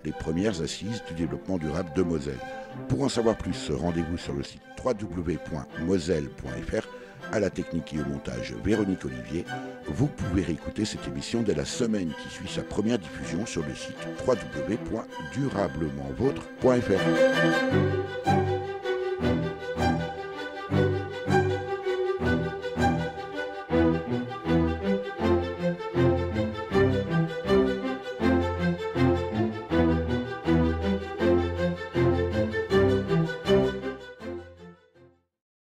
les premières assises du développement durable de Moselle. Pour en savoir plus, rendez-vous sur le site www.moselle.fr. À la technique et au montage, Véronique Olivier. Vous pouvez réécouter cette émission dès la semaine qui suit sa première diffusion sur le site www.durablementvôtre.fr.